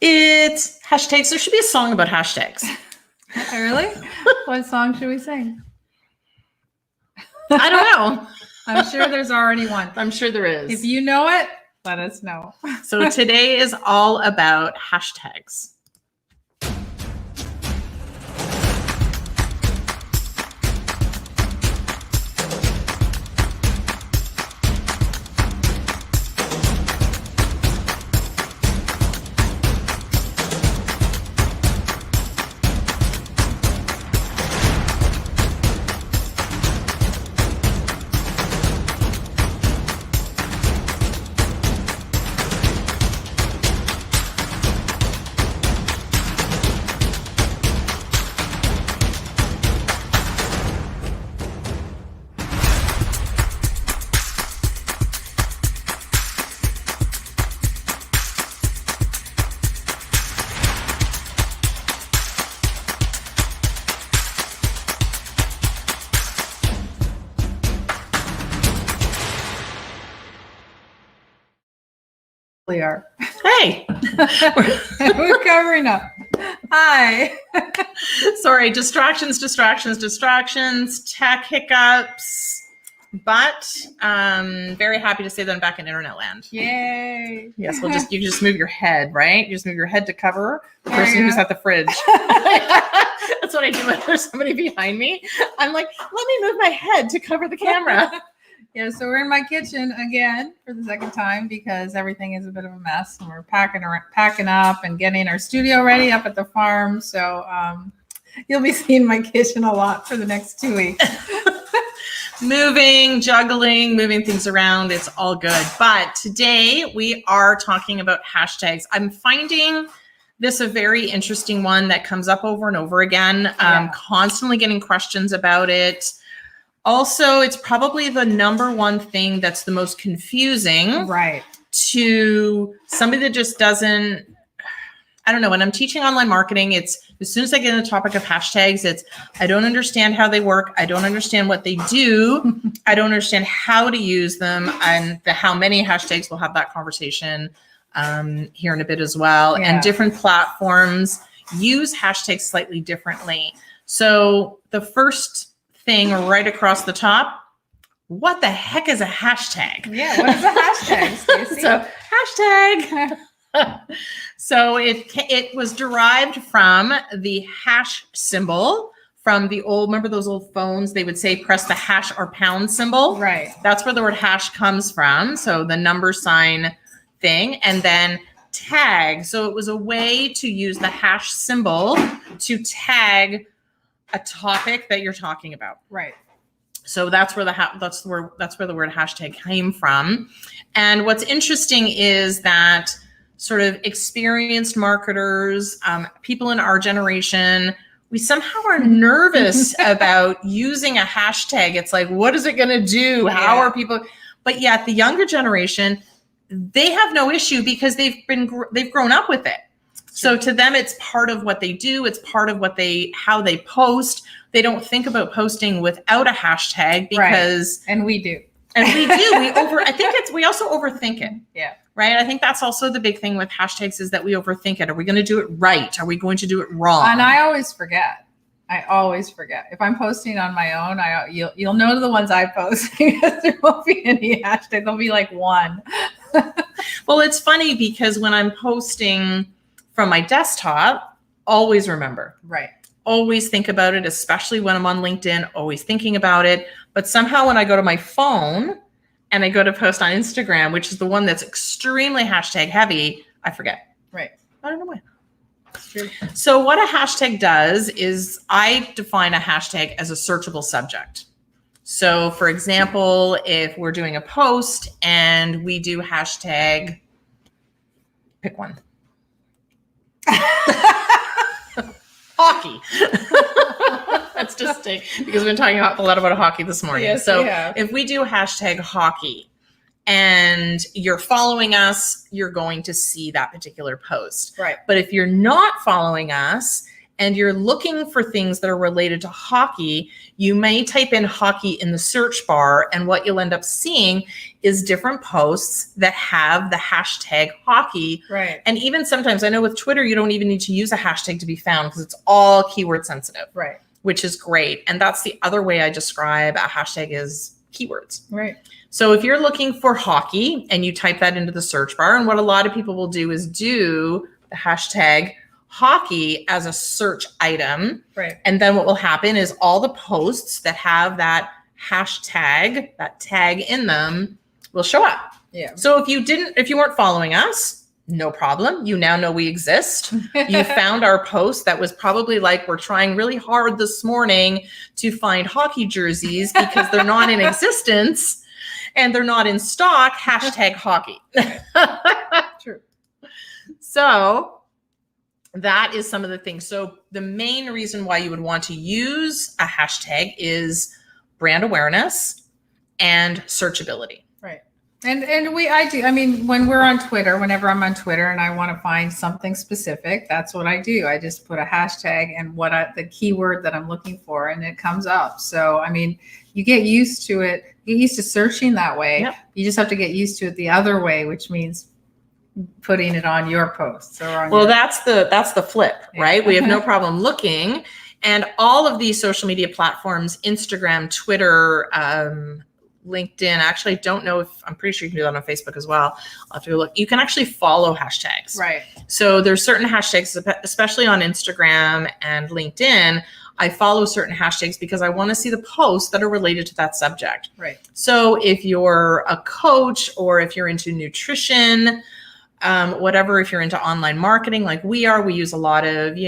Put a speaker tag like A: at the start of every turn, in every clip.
A: It's hashtags. There should be a song about hashtags.
B: Really? What song should we sing?
A: I don't know.
B: I'm sure there's already one.
A: I'm sure there is.
B: If you know it, let us know.
A: So today is all about hashtags.
B: We are.
A: Hey.
B: We're covering up. Hi.
A: Sorry, distractions, tech hiccups, but very happy to say that I'm back in internet land.
B: Yay.
A: Yes, you just move your head, right? You just move your head to cover the person who's at the fridge. That's what I do when there's somebody behind me. I'm like, let me move my head to cover the camera.
B: Yeah, so we're in my kitchen again for the second time because everything is a bit of a mess, and we're packing up and getting our studio ready up at the farm. So you'll be seeing my kitchen a lot for the next 2 weeks.
A: Juggling, moving things around. It's all good. But today we are talking about hashtags. I'm finding this a very interesting one that comes up over and over again. Constantly getting questions about it. Also, it's probably the number one thing that's the most confusing,
B: right,
A: to somebody that just doesn't, I don't know, when I'm teaching online marketing, it's as soon as I get in the topic of hashtags, it's, I don't understand how they work. I don't understand what they do. I don't understand how to use them, and how many hashtags. We'll have that conversation here in a bit as well. Yeah. And different platforms use hashtags slightly differently. So the first thing right across the top, what the heck is a hashtag?
B: Yeah, what is a hashtag, Stacey?
A: So hashtag. So it was derived from the hash symbol from the old, remember those old phones? They would say press the hash or pound symbol.
B: Right.
A: That's where the word hash comes from. So the number sign thing, and then tag. So it was a way to use the hash symbol to tag a topic that you're talking about.
B: Right.
A: So that's where that's where the word hashtag came from. And what's interesting is that sort of experienced marketers, people in our generation, we somehow are nervous about using a hashtag. It's like, what is it going to do? How are people? But yet the younger generation, they have no issue because they've grown up with it. So to them, it's part of what they do. It's part of how they post. They don't think about posting without a hashtag because,
B: right. And we do.
A: We also overthink it.
B: Yeah.
A: Right. I think that's also the big thing with hashtags is that we overthink it. Are we going to do it right? Are we going to do it wrong?
B: And I always forget. If I'm posting on my own, you'll know the ones I post because there won't be any hashtag. There'll be like one.
A: Well, it's funny because when I'm posting from my desktop, always remember.
B: Right.
A: Always think about it, especially when I'm on LinkedIn, always thinking about it. But somehow when I go to my phone and I go to post on Instagram, which is the one that's extremely hashtag heavy, I forget.
B: Right.
A: I don't know why. It's true. So what a hashtag does is I define a hashtag as a searchable subject. So for example, if we're doing a post and we do hashtag, pick one. Hockey. That's just because we've been talking a lot about hockey this morning.
B: Yes,
A: so if we do hashtag hockey and you're following us, you're going to see that particular post.
B: Right.
A: But if you're not following us and you're looking for things that are related to hockey, you may type in hockey in the search bar, and what you'll end up seeing is different posts that have the hashtag hockey.
B: Right.
A: And even sometimes, I know with Twitter, you don't even need to use a hashtag to be found because it's all keyword sensitive,
B: Right.
A: which is great. And that's the other way I describe a hashtag is keywords.
B: Right.
A: So if you're looking for hockey and you type that into the search bar, and what a lot of people will do is do the hashtag hockey as a search item.
B: Right.
A: And then what will happen is all the posts that have that hashtag, that tag in them, will show up.
B: Yeah.
A: So if you weren't following us, no problem. You now know we exist. You found our post that was probably like, we're trying really hard this morning to find hockey jerseys because they're not in existence and they're not in stock, hashtag hockey.
B: True.
A: So that is some of the things. So the main reason why you would want to use a hashtag is brand awareness and searchability.
B: Right. And I mean, when we're on Twitter, whenever I'm on Twitter and I want to find something specific, that's what I do. I just put a hashtag and the keyword that I'm looking for, and it comes up. So, I mean, you get used to it. You get used to searching that way.
A: Yep.
B: You just have to get used to it the other way, which means putting it on your posts or on
A: Well,
B: your,
A: that's the flip, right?
B: Yeah.
A: We have no problem looking, and all of these social media platforms, Instagram, Twitter, LinkedIn. Actually, I don't know if I'm pretty sure you can do that on Facebook as well. I'll have to go look. You can actually follow hashtags.
B: right.
A: So there's certain hashtags, especially on Instagram and LinkedIn. I follow certain hashtags because I want to see the posts that are related to that subject.
B: Right.
A: So if you're a coach or if you're into nutrition, whatever, if you're into online marketing like we use a lot of,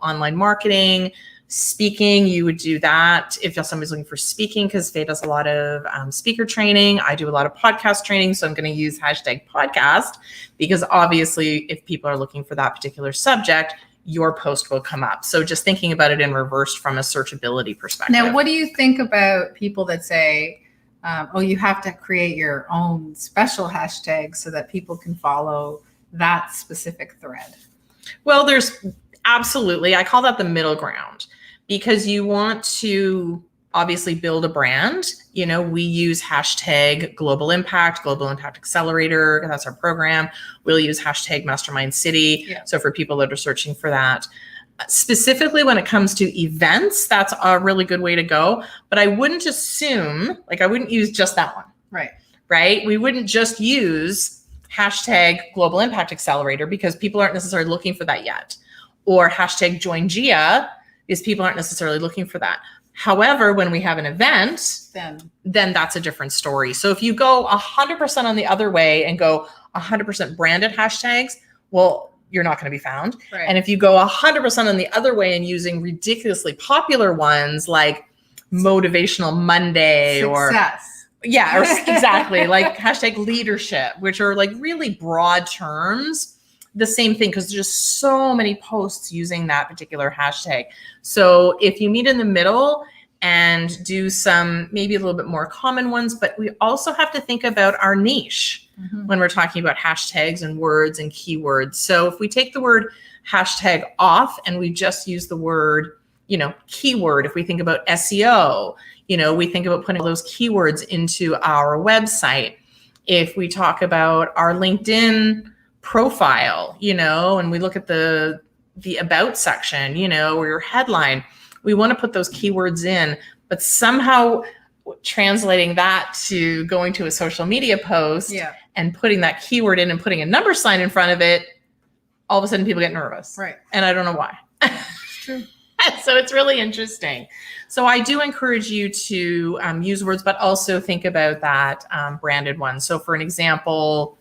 A: online marketing. Speaking, you would do that if somebody's looking for speaking, because Faye does a lot of speaker training. I do a lot of podcast training, so I'm going to use hashtag podcast because obviously if people are looking for that particular subject, your post will come up. So just thinking about it in reverse from a searchability perspective.
B: Now, what do you think about people that say, you have to create your own special hashtag so that people can follow that specific thread?
A: Well, there's absolutely, I call that the middle ground, because you want to obviously build a brand. We use hashtag Global Impact Accelerator. That's our program. We'll use hashtag Mastermind City.
B: Yeah.
A: So for people that are searching for that, specifically when it comes to events, that's a really good way to go. But I wouldn't assume, I wouldn't use just that one,
B: Right.
A: right? We wouldn't just use hashtag Global Impact Accelerator because people aren't necessarily looking for that yet. Or hashtag Join Gia, because people aren't necessarily looking for that. However, when we have an event, then that's a different story. So if you go 100% on the other way and go 100% branded hashtags, well, you're not going to be found.
B: Right.
A: And if you go 100% on the other way and using ridiculously popular ones like Motivational Monday
B: Success.
A: or exactly, like hashtag leadership, which are like really broad terms, the same thing, because there's just so many posts using that particular hashtag. So if you meet in the middle and do some maybe a little bit more common ones, but we also have to think about our niche when we're talking about hashtags and words and keywords. So if we take the word hashtag off and we just use the word, keyword, if we think about SEO, we think about putting those keywords into our website. If we talk about our LinkedIn profile, and we look at the about section, or your headline, we want to put those keywords in, but somehow translating that to going to a social media post and putting that keyword in and putting a number sign in front of it, all of a sudden people get nervous.
B: Right.
A: And I don't know why.
B: It's true.
A: So it's really interesting. So I do encourage you to use words, but also think about that branded one. So for an example,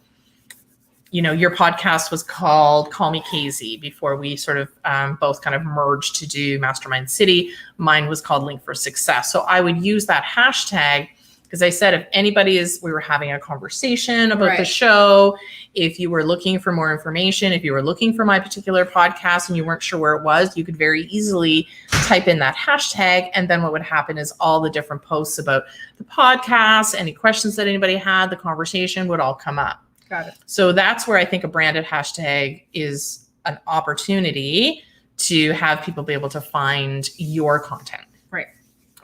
A: your podcast was called Call Me Casey before we sort of both kind of merged to do Mastermind City. Mine was called Link for Success. So I would use that hashtag because I said, if we were having a conversation about the show, if you were looking for more information, if you were looking for my particular podcast and you weren't sure where it was, you could very easily type in that hashtag. And then what would happen is all the different posts about the podcast, any questions that anybody had, the conversation would all come up.
B: Got it.
A: So that's where I think a branded hashtag is an opportunity to have people be able to find your content
B: Right.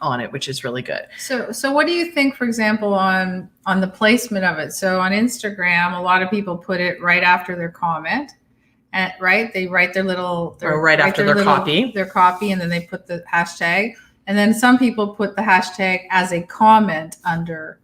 A: on it, which is really good.
B: So what do you think, for example, on the placement of it? So on Instagram, a lot of people put it right after their comment, and right, they write their little
A: Or right after their copy.
B: their copy, and then they put the hashtag. And then some people put the hashtag as a comment under.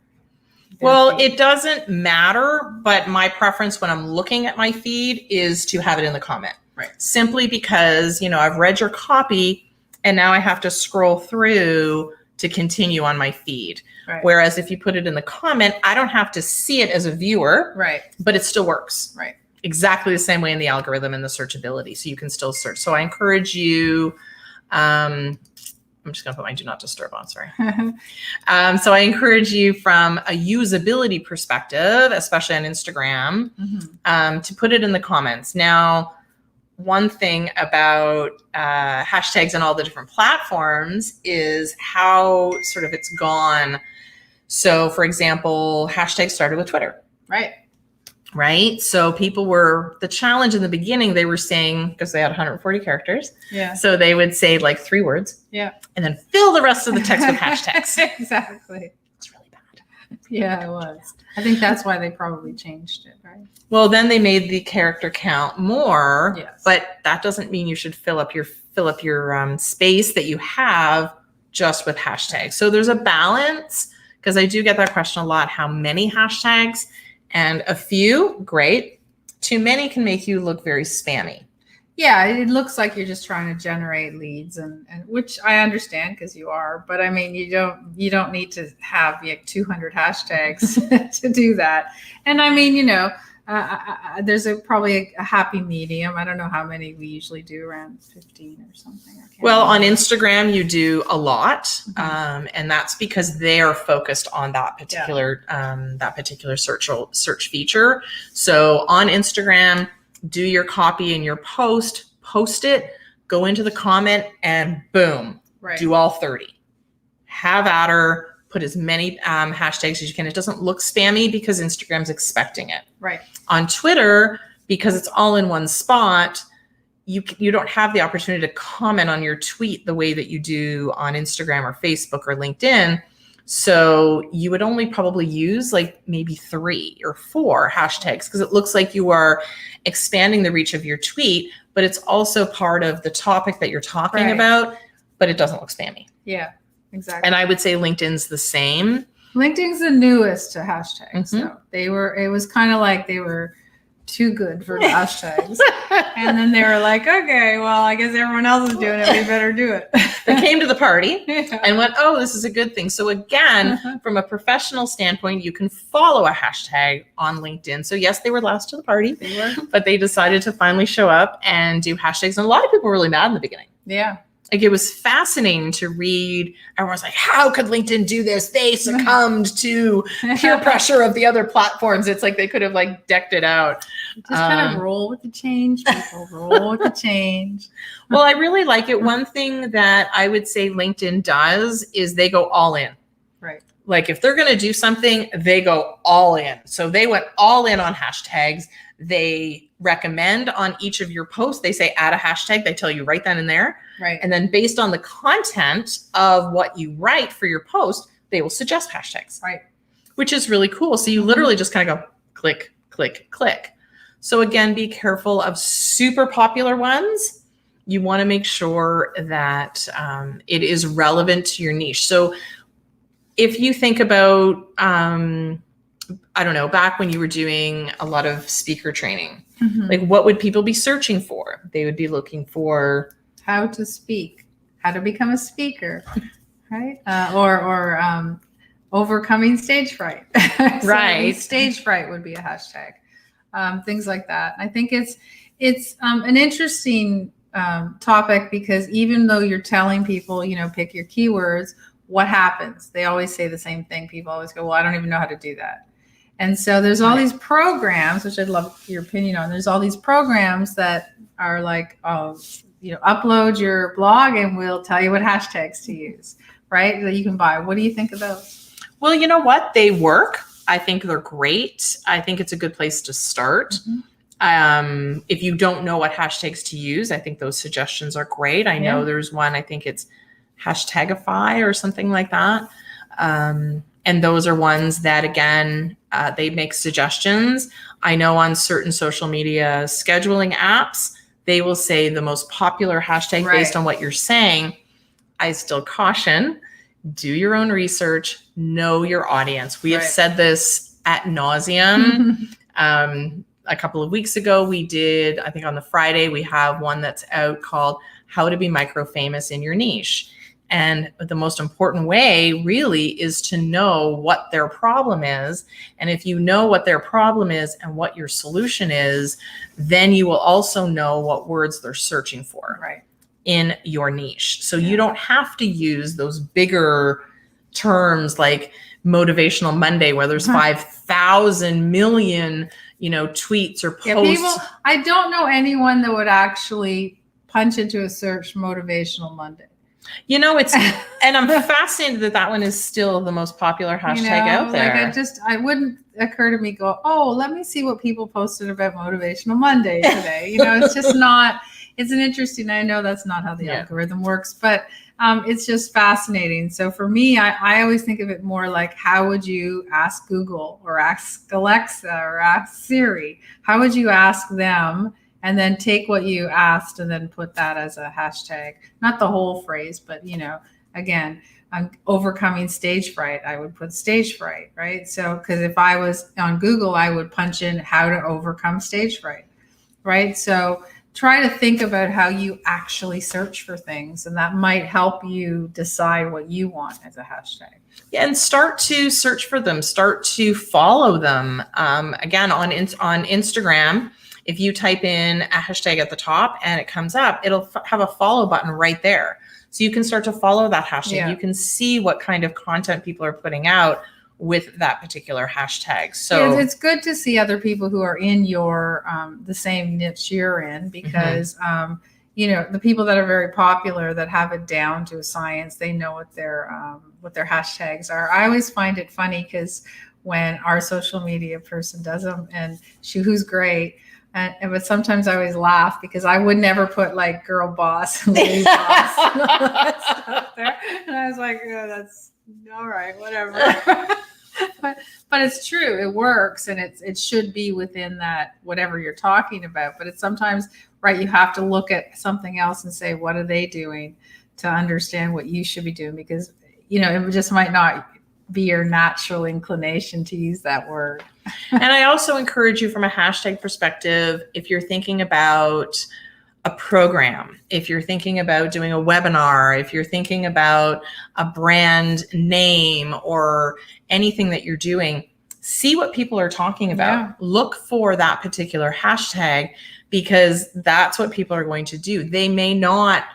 B: their
A: Well,
B: feed.
A: it doesn't matter, but my preference when I'm looking at my feed is to have it in the comment.
B: Right.
A: Simply because, I've read your copy and now I have to scroll through to continue on my feed.
B: Right.
A: Whereas if you put it in the comment, I don't have to see it as a viewer,
B: Right.
A: but it still works.
B: Right.
A: Exactly the same way in the algorithm and the searchability. So you can still search. So I encourage you, I'm just going to put my do not disturb on, sorry. So I encourage you from a usability perspective, especially on Instagram,
B: Mhm.
A: to put it in the comments. Now, one thing about hashtags on all the different platforms is how sort of it's gone. So for example, hashtags started with Twitter.
B: Right.
A: Right. So people were, the challenge in the beginning, they were saying, because they had 140 characters.
B: Yeah.
A: So they would say like 3 words.
B: Yeah.
A: And then fill the rest of the text with hashtags.
B: Exactly.
A: It's really bad.
B: Yeah, it was. I think that's why they probably changed it, right?
A: Well, then they made the character count more,
B: Yes.
A: but that doesn't mean you should fill up your space that you have just with hashtags. So there's a balance, because I do get that question a lot. How many hashtags? And a few, great. Too many can make you look very spammy.
B: Yeah, it looks like you're just trying to generate leads, and which I understand because you are. But I mean, you don't need to have 200 hashtags to do that. And I mean, there's probably a happy medium. I don't know how many we usually do, around 15 or something. I can't
A: Well, on
B: remember.
A: Instagram, you do a lot,
B: Mhm.
A: and that's because they're focused on that particular search feature. So on Instagram, do your copy in your post it, go into the comment, and boom,
B: Right.
A: do all 30. Have at her, put as many hashtags as you can. It doesn't look spammy because Instagram's expecting it.
B: Right.
A: On Twitter, because it's all in one spot, you don't have the opportunity to comment on your tweet the way that you do on Instagram or Facebook or LinkedIn. So you would only probably use like maybe 3 or 4 hashtags, because it looks like you are expanding the reach of your tweet, but it's also part of the topic that you're talking
B: Right.
A: about, but it doesn't look spammy.
B: Yeah. Exactly.
A: And I would say LinkedIn's the same.
B: LinkedIn's the newest to hashtags.
A: Mhm.
B: So it was kind of like they were too good for the hashtags. And then they were like, okay, well, I guess everyone else is doing it. We better do it.
A: They came to the party
B: Yeah.
A: and went, oh, this is a good thing. So again, from a professional standpoint, you can follow a hashtag on LinkedIn. So yes, they were last to the party,
B: They were.
A: but they decided to finally show up and do hashtags. And a lot of people were really mad in the beginning.
B: Yeah.
A: Like, it was fascinating to read. Everyone's like, how could LinkedIn do this? They succumbed to peer pressure of the other platforms. It's like they could have like decked it out.
B: Just kind of roll with the change, people. Roll with the change.
A: Well, I really like it. One thing that I would say LinkedIn does is they go all in.
B: Right.
A: Like, if they're going to do something, they go all in. So they went all in on hashtags. They recommend on each of your posts, they say add a hashtag. They tell you right then and there.
B: Right.
A: And then based on the content of what you write for your post, they will suggest hashtags.
B: Right.
A: Which is really cool. So you literally just kind of go click, click, click. So again, be careful of super popular ones. You want to make sure that it is relevant to your niche. So if you think about, I don't know, back when you were doing a lot of speaker training,
B: Mhm.
A: like what would people be searching for? They would be looking for
B: How to speak, how to become a speaker, right? Or overcoming stage fright. So
A: Right.
B: Stage fright would be a hashtag. Things like that. I think it's an interesting topic, because even though you're telling people, pick your keywords, what happens? They always say the same thing. People always go, well, I don't even know how to do that. And so there's all
A: Right.
B: these programs, which I'd love your opinion on. There's all these programs that are like, upload your blog and we'll tell you what hashtags to use, right? That you can buy. What do you think of those?
A: Well, you know what? They work. I think they're great. I think it's a good place to start.
B: Mhm.
A: If you don't know what hashtags to use, I think those suggestions are great. I know there's one, I think it's Hashtagify or something like that. And those are ones that, again, they make suggestions. I know on certain social media scheduling apps, they will say the most popular hashtag based on what you're saying. I still caution, do your own research, know your audience. We have said this ad nauseum. A couple of weeks ago, we did, I think on the Friday, we have one that's out called How to Be Micro Famous in Your Niche. And the most important way really is to know what their problem is. And if you know what their problem is and what your solution is, then you will also know what words they're searching for in your niche. So you don't have to use those bigger terms like Motivational Monday, where there's 5,000 million, tweets or posts.
B: I don't know anyone that would actually punch into a search Motivational Monday.
A: And I'm fascinated that one is still the most popular hashtag out there.
B: I wouldn't occur to me let me see what people posted about Motivational Monday today. It's just not, it's an interesting, I know that's not how the algorithm works, but it's just fascinating. So for me, I always think of it more like, how would you ask Google or ask Alexa or ask Siri? How would you ask them? And then take what you asked and then put that as a hashtag, not the whole phrase, but, again, I'm overcoming stage fright. I would put stage fright, right? So, because if I was on Google, I would punch in how to overcome stage fright, right? So try to think about how you actually search for things, and that might help you decide what you want as a hashtag.
A: Yeah, and start to search for them. Start to follow them. Again, on Instagram, if you type in a hashtag at the top and it comes up, it'll have a follow button right there. So you can start to follow that hashtag. Yeah. You can see what kind of content people are putting out with that particular hashtag. So
B: it's good to see other people who are in your the same niche you're in, because the people that are very popular, that have it down to a science, they know what their hashtags are. I always find it funny because when our social media person does them, and who's great. But sometimes I always laugh because I would never put like girl boss and lady boss and all that stuff there. And I was like, that's all right, whatever. but it's true. It works, and it should be within that, whatever you're talking about. But it's sometimes, you have to look at something else and say, what are they doing, to understand what you should be doing, because, it just might not be your natural inclination to use that word.
A: And I also encourage you, from a hashtag perspective, if you're thinking about a program, if you're thinking about doing a webinar, if you're thinking about a brand name or anything that you're doing, see what people are talking about. Yeah. Look for that particular hashtag, because that's what people are going to do. You may not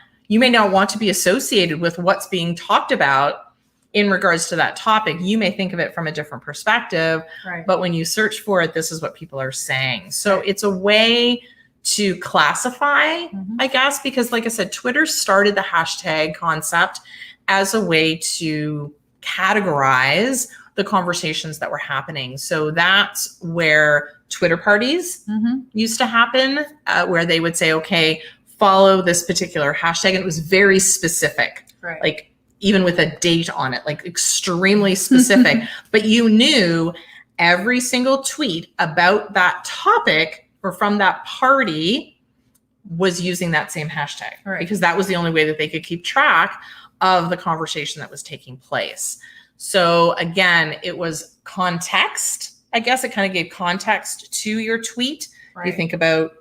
A: want to be associated with what's being talked about in regards to that topic. You may think of it from a different perspective, but when you search for it, this is what people are saying. So it's a way to classify, I guess, because like I said, Twitter started the hashtag concept as a way to categorize the conversations that were happening. So that's where Twitter parties used to happen, where they would say, okay, follow this particular hashtag. And it was very specific, like even with a date on it, like extremely specific. But you knew every single tweet about that topic or from that party was using that same hashtag, because that was the only way that they could keep track of the conversation that was taking place. So again, it was context. I guess it kind of gave context to your tweet. You think about,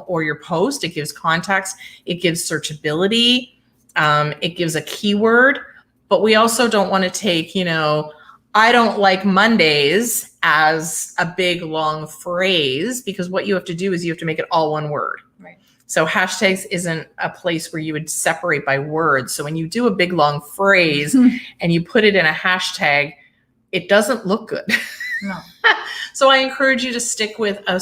A: or your post, it gives context, it gives searchability. It gives a keyword, but we also don't want to take, I don't like Mondays as a big long phrase, because what you have to do is you have to make it all one word. So hashtags isn't a place where you would separate by words. So when you do a big long phrase and you put it in a hashtag, it doesn't look good.
B: No.
A: So I encourage you to stick with a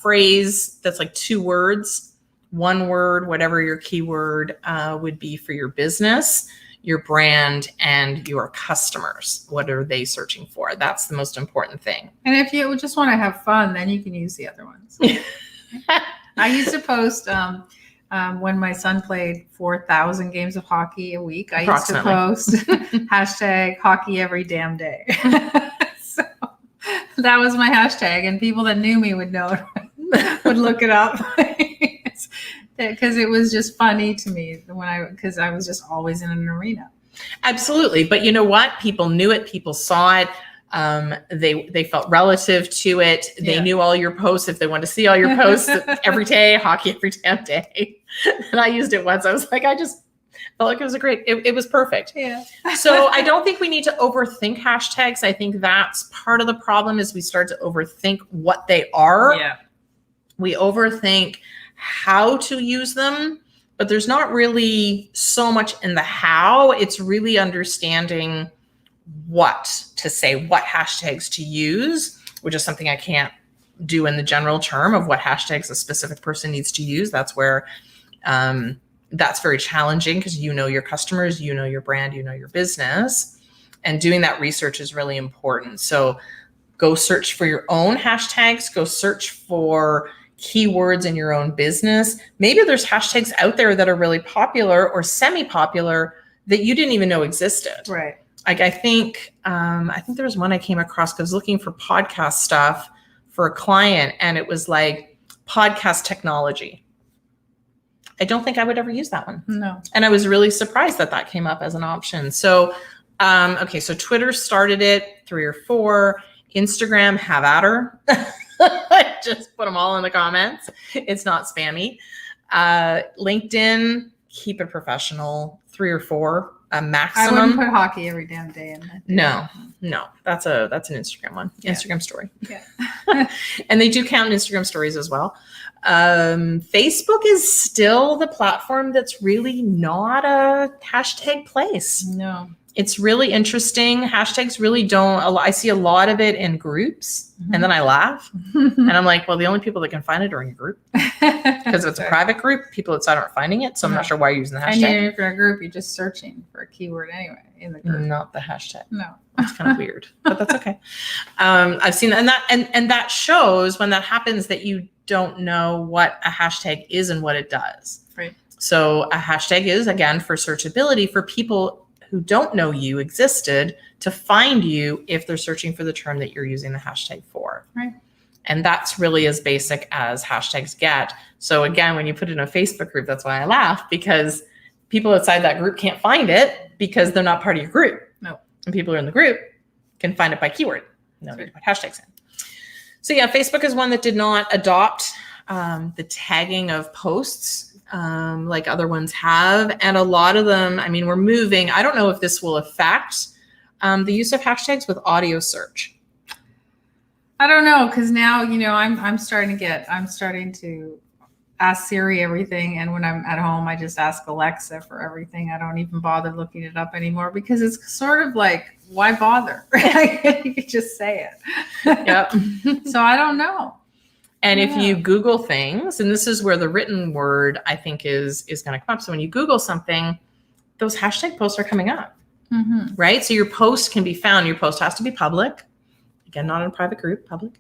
A: phrase that's like 2 words, 1 word, whatever your keyword would be for your business, your brand, and your customers. What are they searching for? That's the most important thing.
B: And if you just want to have fun, then you can use the other ones. I used to post when my son played 4,000 games of hockey a week. I used to post hashtag hockey every damn day. So that was my hashtag, and people that knew me would know it, would look it up. Because it was just funny to me because I was just always in an arena.
A: Absolutely. But you know what? People knew it. People saw it. They felt relative to it. They knew all your posts. If they wanted to see all your posts every day, hockey every damn day. And I used it once. I was like, I just felt like it was it was perfect.
B: Yeah.
A: So I don't think we need to overthink hashtags. I think that's part of the problem is we start to overthink what they are.
B: Yeah.
A: We overthink how to use them, but there's not really so much in the how. It's really understanding what to say, what hashtags to use, which is something I can't do in the general term of what hashtags a specific person needs to use. That's where that's very challenging because you know your customers, you know your brand, you know your business, and doing that research is really important. So go search for your own hashtags, go search for keywords in your own business. Maybe there's hashtags out there that are really popular or semi-popular that you didn't even know existed.
B: Right.
A: Like I think there was one I came across because I was looking for podcast stuff for a client, and it was like podcast technology. I don't think I would ever use that one.
B: No.
A: And I was really surprised that came up as an option. So, okay, so Twitter started it, 3 or 4. Instagram, have at her. Just put them all in the comments. It's not spammy. LinkedIn, keep it professional, 3 or 4. A maximum.
B: I wouldn't put hockey every damn day in that.
A: No, that's an Instagram one. Yeah. Instagram story.
B: Yeah.
A: And they do count Instagram stories as well. Facebook is still the platform that's really not a hashtag place.
B: No.
A: It's really interesting. Hashtags really don't. I see a lot of it in groups, and then I laugh, and I'm like, well, the only people that can find it are in your group, because if it's a private group, people outside aren't finding it. So I'm not sure why you're using the hashtag.
B: And if you're in a group, you're just searching for a keyword anyway in the group.
A: Not the hashtag.
B: No,
A: it's kind of weird, but that's okay. I've seen that, and that shows when that happens that you don't know what a hashtag is and what it does.
B: Right.
A: So a hashtag is, again, for searchability for people who don't know you existed to find you if they're searching for the term that you're using the hashtag for.
B: Right.
A: And that's really as basic as hashtags get. So again, when you put it in a Facebook group, that's why I laugh, because people outside that group can't find it because they're not part of your group.
B: No.
A: And people who are in the group can find it by keyword. No need to put hashtags in. So yeah, Facebook is one that did not adopt the tagging of posts like other ones have. And a lot of them, I mean, we're moving. I don't know if this will affect the use of hashtags with audio search.
B: I don't know, because now, I'm starting to ask Siri everything. And when I'm at home, I just ask Alexa for everything. I don't even bother looking it up anymore, because it's sort of like, why bother? You could just say it.
A: Yep.
B: So I don't know.
A: And if you Google things, and this is where the written word, I think, is going to come up. So when you Google something, those hashtag posts are coming up, right? So your post can be found. Your post has to be public. Again, not in a private group, public.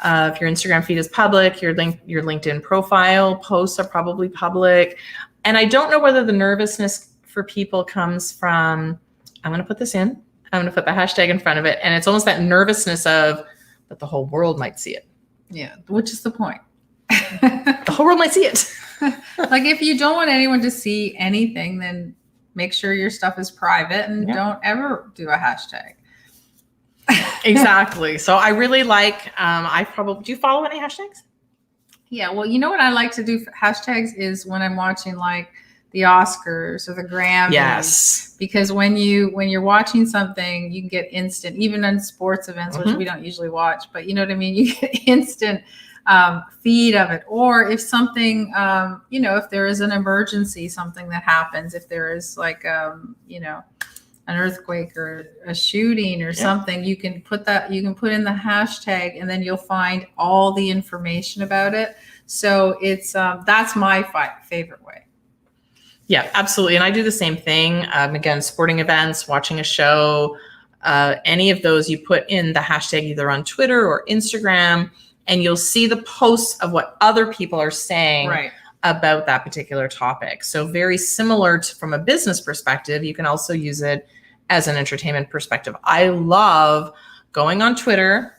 A: If your Instagram feed is public, your LinkedIn profile posts are probably public. And I don't know whether the nervousness for people comes from, I'm going to put this in, I'm going to put the hashtag in front of it. And it's almost that nervousness of, but the whole world might see it.
B: Yeah, which is the point.
A: The whole world might see it.
B: Like, if you don't want anyone to see anything, then make sure your stuff is private and don't ever do a hashtag.
A: Exactly. So I really like, do you follow any hashtags?
B: Yeah. Well, you know what I like to do for hashtags is when I'm watching like the Oscars or the Grammys.
A: Yes.
B: Because when you're watching something, you can get instant, even in sports events, which we don't usually watch, but you know what I mean? You get instant feed of it. Or if something, if there is an emergency, something that happens, if there is like, an earthquake or a shooting or something, you can put in the hashtag, and then you'll find all the information about it. So it's, that's my favorite way.
A: Yeah, absolutely. And I do the same thing. Again, sporting events, watching a show, any of those, you put in the hashtag either on Twitter or Instagram, and you'll see the posts of what other people are saying
B: Right.
A: about that particular topic. So very similar to, from a business perspective, you can also use it as an entertainment perspective. I love going on Twitter,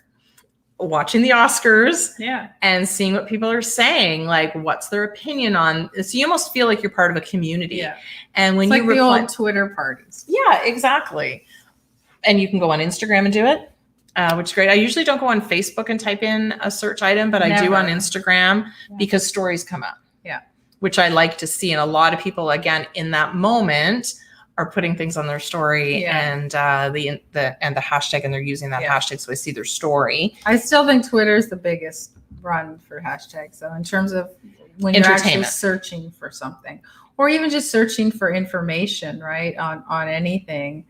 A: watching the Oscars,
B: Yeah.
A: and seeing what people are saying, like what's their opinion on. So you almost feel like you're part of a community.
B: Yeah.
A: And when
B: It's
A: you
B: like the
A: reply,
B: old Twitter parties.
A: yeah, exactly. And you can go on Instagram and do it, which is great. I usually don't go on Facebook and type in a search item, but I do on
B: Never.
A: Instagram
B: Yeah.
A: because stories come up.
B: Yeah.
A: Which I like to see. And a lot of people, again, in that moment are putting things on their story
B: Yeah.
A: and the hashtag, and they're using that
B: Yeah.
A: hashtag. So I see their story.
B: I still think Twitter is the biggest run for hashtags. So in terms of when you're actually
A: Entertainment.
B: searching for something, or even just searching for information, right, on anything,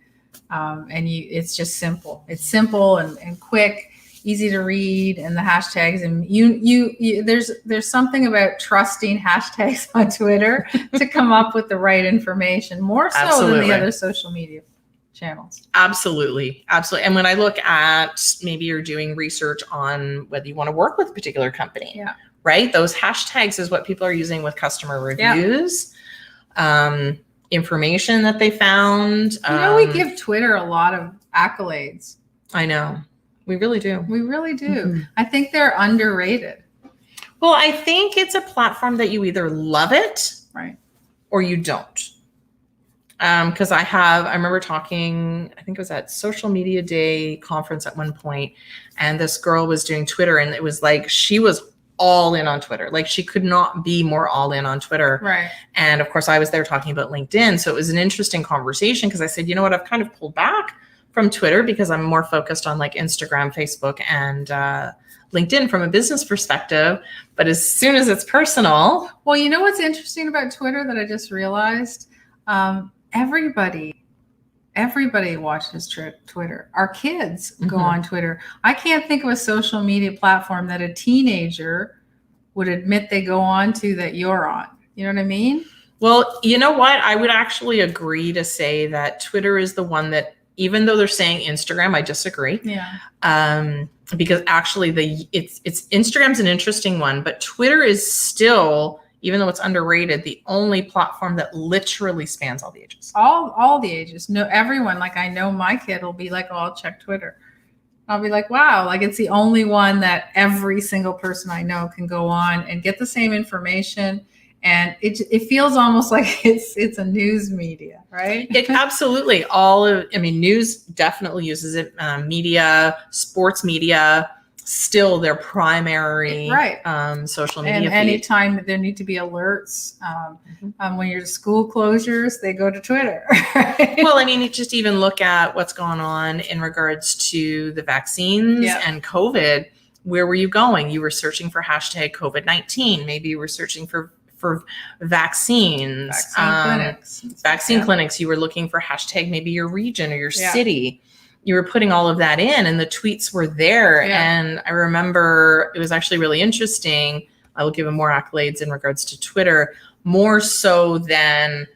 B: it's just simple. It's simple and quick, easy to read, and the hashtags. And you there's something about trusting hashtags on Twitter to come up with the right information, more so than
A: Absolutely.
B: the other social media channels.
A: Absolutely. Absolutely. And when I look at, maybe you're doing research on whether you want to work with a particular company,
B: Yeah.
A: right? Those hashtags is what people are using with customer
B: Yeah.
A: reviews, information that they found.
B: We give Twitter a lot of accolades.
A: I know. We really do.
B: We really do.
A: Mhm.
B: I think they're underrated.
A: Well, I think it's a platform that you either love it
B: Right.
A: or you don't. Because I remember talking, I think it was at Social Media Day conference at one point, and this girl was doing Twitter, and it was like she was all in on Twitter. Like she could not be more all in on Twitter.
B: Right.
A: And of course, I was there talking about LinkedIn. So it was an interesting conversation because I said, you know what, I've kind of pulled back from Twitter because I'm more focused on like Instagram, Facebook, and LinkedIn from a business perspective. But as soon as it's personal,
B: Well, you know what's interesting about Twitter that I just realized? Everybody watches Twitter. Our kids go
A: Mhm.
B: on Twitter. I can't think of a social media platform that a teenager would admit they go on to that you're on. You know what I mean?
A: well, you know what? I would actually agree to say that Twitter is the one that, even though they're saying Instagram, I disagree.
B: Yeah.
A: Because actually it's Instagram's an interesting one, but Twitter is still, even though it's underrated, the only platform that literally spans all the ages.
B: All the ages. No, everyone. Like I know my kid will be like, "Oh, I'll check Twitter." I'll be like, "Wow!" Like it's the only one that every single person I know can go on and get the same information, and it feels almost like it's a news media, right?
A: It absolutely news definitely uses it. Media, sports media, still their primary
B: Right.
A: social
B: And
A: media feed.
B: anytime there need to be alerts, when you're school closures, they go to Twitter. Right?
A: Well, I mean, you just even look at what's going on in regards to the vaccines
B: Yeah.
A: and COVID. Where were you going? You were searching for hashtag COVID-19. Maybe you were searching for vaccines.
B: Vaccine clinics.
A: Clinics. You were looking for hashtag maybe your region or your
B: Yeah.
A: city. You were putting all of that in, and the tweets were there.
B: Yeah.
A: And I remember it was actually really interesting. I will give him more accolades in regards to Twitter, more so than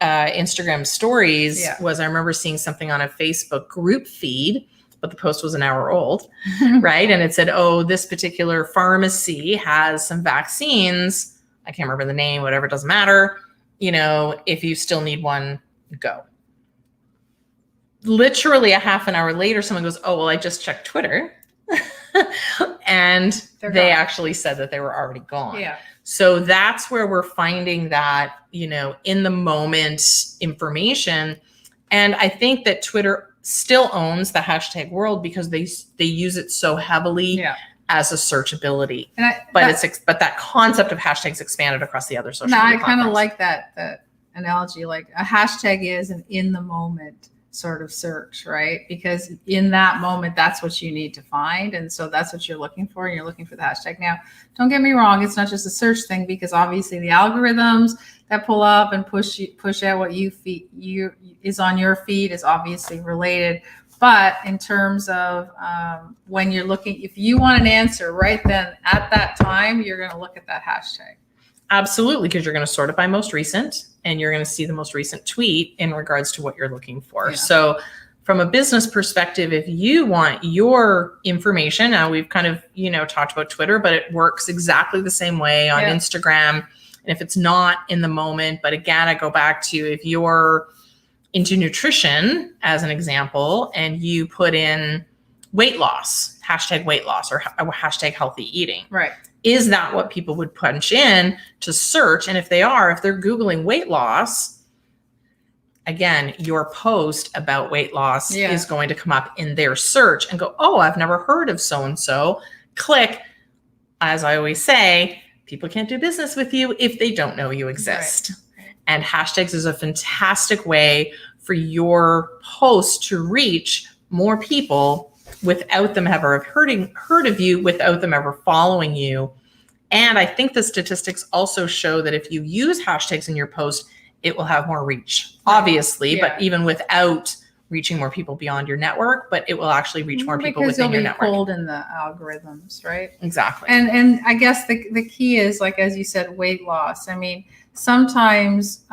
A: Instagram stories.
B: Yeah.
A: Was I remember seeing something on a Facebook group feed, but the post was an hour old, right? And it said, "Oh, this particular pharmacy has some vaccines. I can't remember the name, whatever, it doesn't matter. You know, if you still need one, go." Literally a half an hour later, someone goes, "Oh, well, I just checked Twitter." And
B: They're
A: they
B: gone.
A: actually said that they were already gone.
B: Yeah.
A: So that's where we're finding that, in the moment information. And I think that Twitter still owns the hashtag world because they use it so heavily
B: Yeah.
A: as a searchability.
B: And
A: But that concept of hashtags expanded across the other social
B: no, I
A: media
B: kind of
A: platforms.
B: like that analogy. Like a hashtag is an in the moment sort of search, right? Because in that moment, that's what you need to find. And so that's what you're looking for. And you're looking for the hashtag. Now, don't get me wrong. It's not just a search thing, because obviously the algorithms that pull up and push out what is on your feed is obviously related. But in terms of when you're looking, if you want an answer right then at that time, you're going to look at that hashtag.
A: Absolutely, because you're going to sort it by most recent, and you're going to see the most recent tweet in regards to what you're looking for.
B: Yeah.
A: So from a business perspective, if you want your information, now we've kind of, talked about Twitter, but it works exactly the same way on Instagram. And if it's not in the moment, but again, I go back to if you're into nutrition as an example, and you put in weight loss, hashtag weight loss or hashtag healthy eating.
B: Right.
A: Is that what people would punch in to search? And if they're Googling weight loss, again, your post about weight loss is going to come up in their search and go, oh, I've never heard of so-and-so. Click. As I always say, people can't do business with you if they don't know you exist. Right. And hashtags is a fantastic way for your post to reach more people without them ever heard of you, without them ever following you. And I think the statistics also show that if you use hashtags in your post, it will have more reach, obviously, but even without reaching more people beyond your network, but it will actually reach more people within your network.
B: Because you'll be pulled in the algorithms, right?
A: Exactly.
B: And I guess the key is, like, as you said, weight loss. I mean, sometimes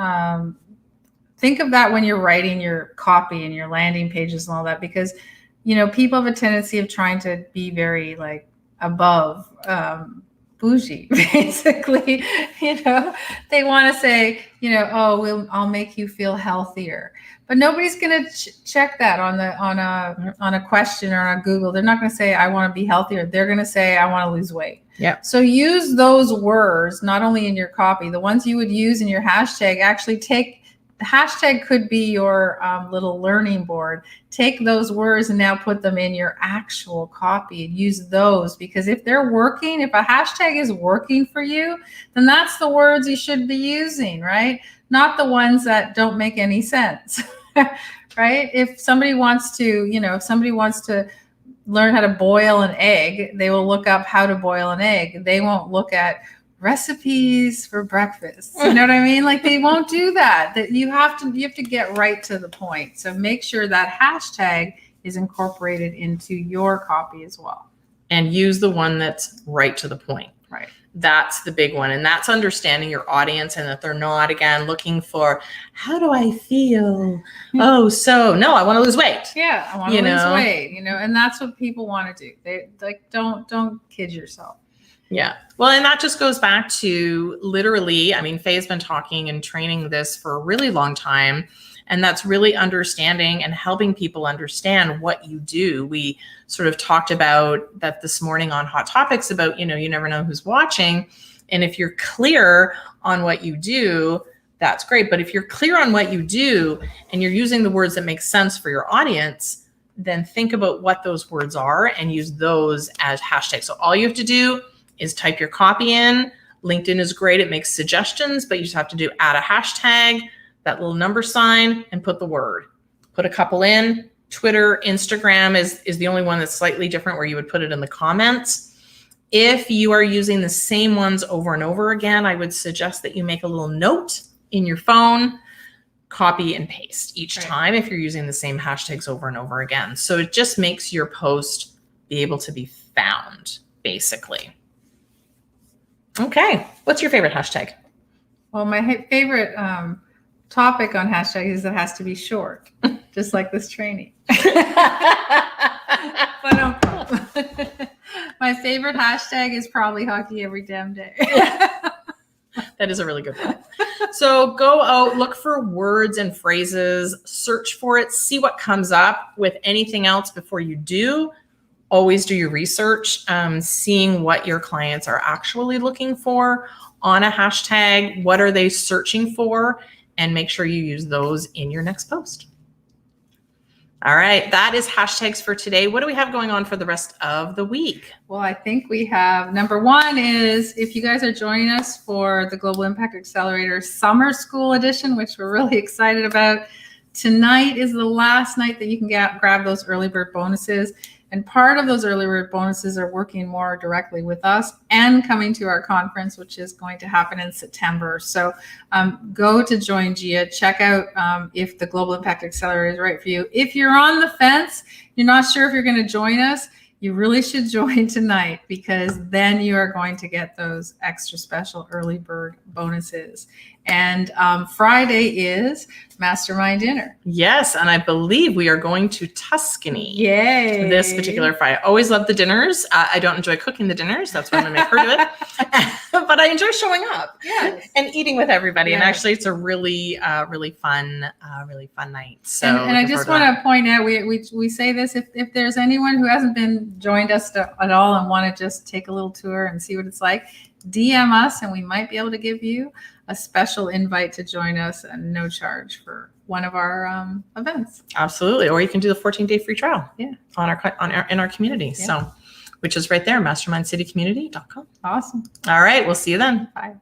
B: think of that when you're writing your copy and your landing pages and all that, because, people have a tendency of trying to be very like above bougie, basically. They want to say, I'll make you feel healthier, but nobody's going to check that on a question or on Google. They're not going to say, I want to be healthier. They're going to say, I want to lose weight.
A: Yeah.
B: So use those words, not only in your copy, the ones you would use in your hashtag. Actually the hashtag could be your little learning board. Take those words and now put them in your actual copy and use those, because if they're working, if a hashtag is working for you, then that's the words you should be using, right? Not the ones that don't make any sense, right? If somebody wants to, learn how to boil an egg, they will look up how to boil an egg. They won't look at recipes for breakfast. You know what I mean? Like, they won't do that. That you have to get right to the point. So make sure that hashtag is incorporated into your copy as well.
A: And use the one that's right to the point.
B: Right.
A: That's the big one. And that's understanding your audience, and that they're not, again, looking for, how do I feel? Oh, so no, I want to lose weight.
B: Yeah. I want to lose weight, and that's what people want to do. They don't kid yourself.
A: Yeah. Well, and that just goes back to literally, Faye's been talking and training this for a really long time. And that's really understanding and helping people understand what you do. We sort of talked about that this morning on Hot Topics about, you never know who's watching. And if you're clear on what you do, that's great. But if you're clear on what you do and you're using the words that make sense for your audience, then think about what those words are and use those as hashtags. So all you have to do is type your copy in. LinkedIn is great. It makes suggestions, but you just have to add a hashtag, that little number sign, and put the word. Put a couple in. Twitter, Instagram is the only one that's slightly different, where you would put it in the comments. If you are using the same ones over and over again, I would suggest that you make a little note in your phone, copy and paste each time if you're using the same hashtags over and over again. So it just makes your post be able to be found, basically. Okay. What's your favorite hashtag?
B: Well, my favorite topic on hashtag is it has to be short, just like this training. My favorite hashtag is probably hockey every damn day.
A: That is a really good one. So go out, look for words and phrases, search for it, see what comes up. With anything else, before you do, always do your research, seeing what your clients are actually looking for on a hashtag. What are they searching for? And make sure you use those in your next post. All right, that is hashtags for today. What do we have going on for the rest of the week?
B: Well, I think we have, number one is, if you guys are joining us for the Global Impact Accelerator Summer School Edition, which we're really excited about, tonight is the last night that you can grab those early bird bonuses. And part of those early bird bonuses are working more directly with us and coming to our conference, which is going to happen in September. So go to Join Gia, check out if the Global Impact Accelerator is right for you. If you're on the fence, you're not sure if you're going to join us, you really should join tonight, because then you are going to get those extra special early bird bonuses. And Friday is mastermind dinner.
A: Yes, and I believe we are going to Tuscany.
B: Yay.
A: This particular Friday. I always love the dinners. I don't enjoy cooking the dinners. That's why I'm going to make her do it. But I enjoy showing up
B: Yes.
A: and eating with everybody. And
B: Yes.
A: actually, it's a really fun night. So,
B: And I just want to point out, we say this, if there's anyone who hasn't been joined us at all and want to just take a little tour and see what it's like, DM us and we might be able to give you a special invite to join us at no charge for one of our events.
A: Absolutely. Or you can do the 14-day free trial.
B: Yeah.
A: In our community.
B: Yeah.
A: So, which is right there, mastermindcitycommunity.com.
B: Awesome.
A: All right. We'll see you then.
B: Bye.